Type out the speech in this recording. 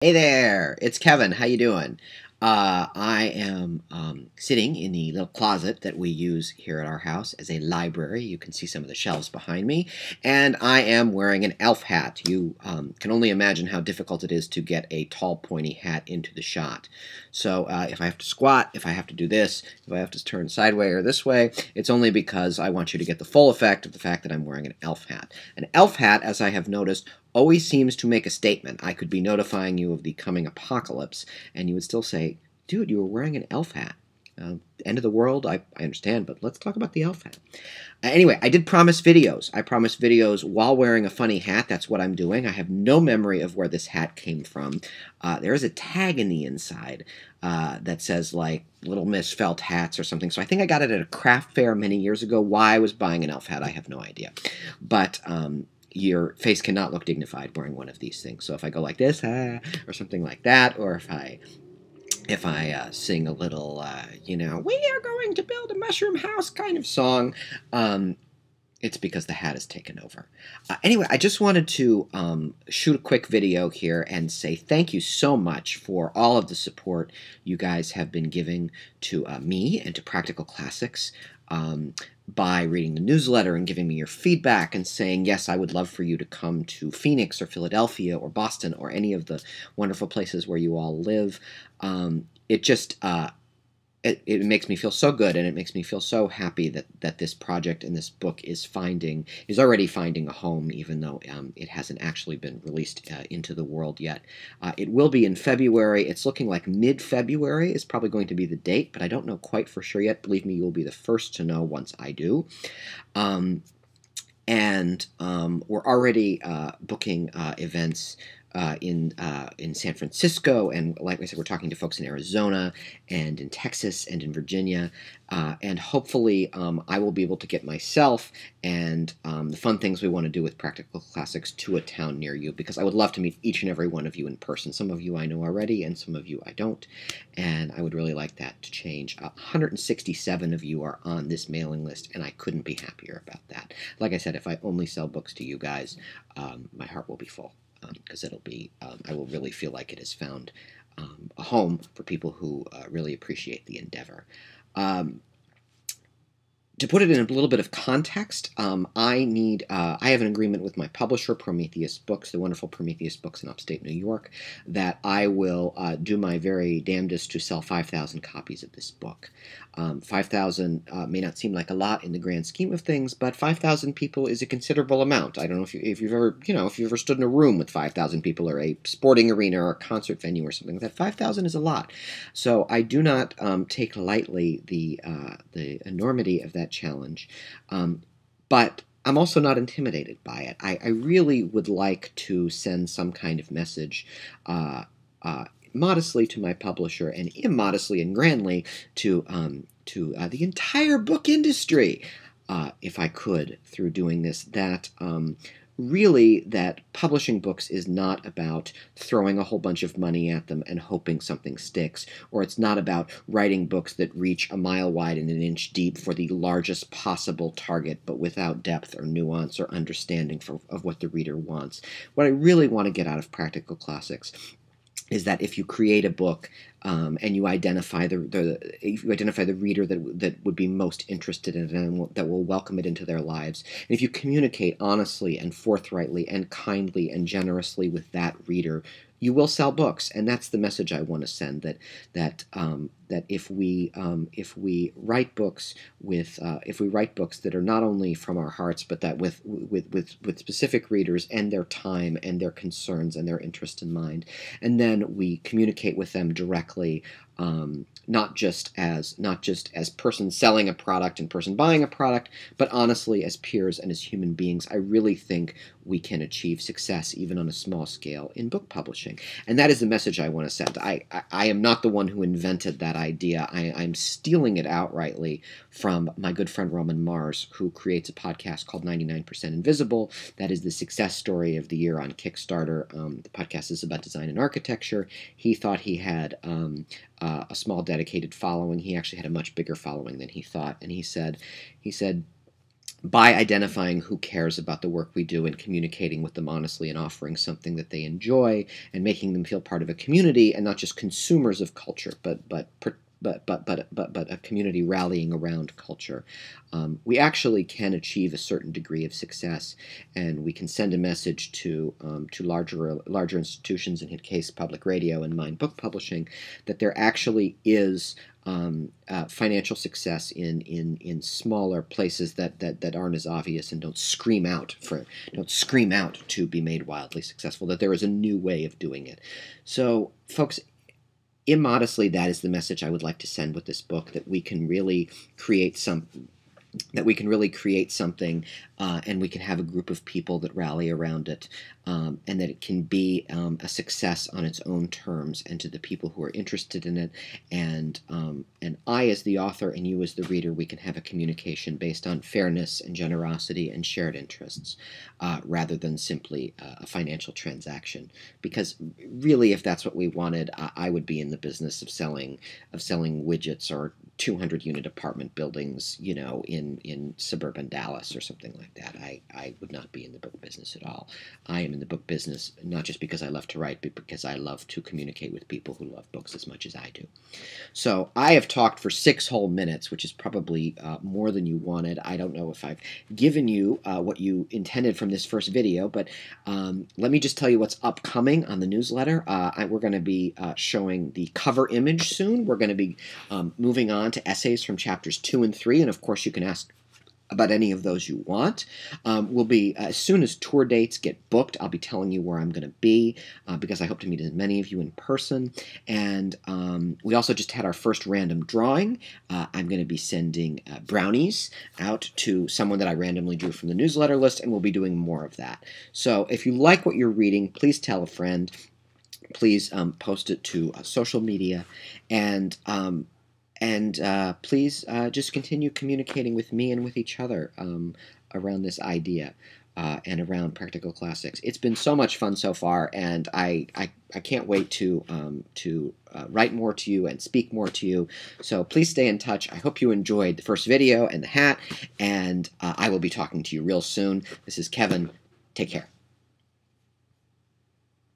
Hey there, it's Kevin. How you doing? I am sitting in the little closet that we use here at our house as a library. You can see some of the shelves behind me, and I am wearing an elf hat. You can only imagine how difficult it is to get a tall, pointy hat into the shot. So if I have to squat, if I have to do this, if I have to turn sideways or this way, it's only because I want you to get the full effect of the fact that I'm wearing an elf hat. An elf hat, as I have noticed, always seems to make a statement. I could be notifying you of the coming apocalypse, and you would still say, dude, you were wearing an elf hat. End of the world, I understand, but let's talk about the elf hat. Anyway, I did promise videos. I promised videos while wearing a funny hat. That's what I'm doing. I have no memory of where this hat came from. There is a tag in the inside that says, like, Little Miss Felt Hats or something. So I think I got it at a craft fair many years ago. Why I was buying an elf hat, I have no idea. But your face cannot look dignified wearing one of these things. So if I go like this, or something like that, or if I sing a little, we are going to build a mushroom house kind of song, it's because the hat is taken over. Anyway, I just wanted to shoot a quick video here and say thank you so much for all of the support you guys have been giving to me and to Practical Classics. By reading the newsletter and giving me your feedback and saying, yes, I would love for you to come to Phoenix or Philadelphia or Boston or any of the wonderful places where you all live. It just it makes me feel so good, and it makes me feel so happy that this project and this book is already finding a home, even though it hasn't actually been released into the world yet. It will be in February. It's looking like mid-February is probably going to be the date, but I don't know quite for sure yet. Believe me, you'll be the first to know once I do. We're already booking events in San Francisco, and like I said, we're talking to folks in Arizona and in Texas and in Virginia, and hopefully I will be able to get myself and the fun things we want to do with Practical Classics to a town near you, because I would love to meet each and every one of you in person. Some of you I know already, and some of you I don't, and I would really like that to change. 167 of you are on this mailing list, and I couldn't be happier about that. Like I said, if I only sell books to you guys, my heart will be full. Because it'll be, I will really feel like it has found a home for people who really appreciate the endeavor. To put it in a little bit of context, I have an agreement with my publisher, Prometheus Books, the wonderful Prometheus Books in upstate New York, that I will do my very damnedest to sell 5,000 copies of this book. 5,000 may not seem like a lot in the grand scheme of things, but 5,000 people is a considerable amount. I don't know if you've ever stood in a room with 5,000 people, or a sporting arena or a concert venue or something. That 5,000 is a lot. So I do not take lightly the enormity of that challenge, but I'm also not intimidated by it. I really would like to send some kind of message modestly to my publisher, and immodestly and grandly to the entire book industry, if I could, through doing this, that really that publishing books is not about throwing a whole bunch of money at them and hoping something sticks, or it's not about writing books that reach a mile wide and an inch deep for the largest possible target, but without depth or nuance or understanding of what the reader wants. What I really want to get out of Practical Classics is that if you create a book and you identify the reader that would be most interested in it and that will welcome it into their lives, and if you communicate honestly and forthrightly and kindly and generously with that reader, you will sell books. And that's the message I want to send, that if we write books that are not only from our hearts, but that with specific readers and their time and their concerns and their interest in mind, and then we communicate with them directly, not just as person selling a product and person buying a product, but honestly as peers and as human beings, I really think we can achieve success even on a small scale in book publishing. And that is the message I want to send. I am not the one who invented that idea. I'm stealing it outrightly from my good friend Roman Mars, who creates a podcast called 99% Invisible. That is the success story of the year on Kickstarter. The podcast is about design and architecture. He thought he had a small dedicated following. He actually had a much bigger following than he thought. And he said, by identifying who cares about the work we do and communicating with them honestly and offering something that they enjoy and making them feel part of a community and not just consumers of culture, but a community rallying around culture, we actually can achieve a certain degree of success, and we can send a message to larger institutions, in his case, public radio and Mind Book Publishing, that there actually is financial success in smaller places that aren't as obvious and don't scream out to be made wildly successful. That there is a new way of doing it. So, folks, immodestly, that is the message I would like to send with this book, that we can really create something, and we can have a group of people that rally around it, and that it can be a success on its own terms and to the people who are interested in it. And I, as the author, and you as the reader, we can have a communication based on fairness and generosity and shared interests, rather than simply a financial transaction. Because really, if that's what we wanted, I would be in the business of selling widgets or 200-unit apartment buildings, in suburban Dallas or something like that. I would not be in the book business at all. I am in the book business not just because I love to write, but because I love to communicate with people who love books as much as I do. So I have talked for 6 whole minutes, which is probably more than you wanted. I don't know if I've given you what you intended from this first video, but let me just tell you what's upcoming on the newsletter. We're going to be showing the cover image soon. We're going to be moving on to essays from chapters 2 and 3, and of course you can ask about any of those you want. We'll be, as soon as tour dates get booked, I'll be telling you where I'm going to be, because I hope to meet as many of you in person. And we also just had our first random drawing. I'm going to be sending brownies out to someone that I randomly drew from the newsletter list, and we'll be doing more of that. So if you like what you're reading, please tell a friend. Please post it to social media, and please just continue communicating with me and with each other around this idea and around Practical Classics. It's been so much fun so far, and I can't wait to write more to you and speak more to you. So please stay in touch. I hope you enjoyed the first video and the hat, and I will be talking to you real soon. This is Kevin. Take care.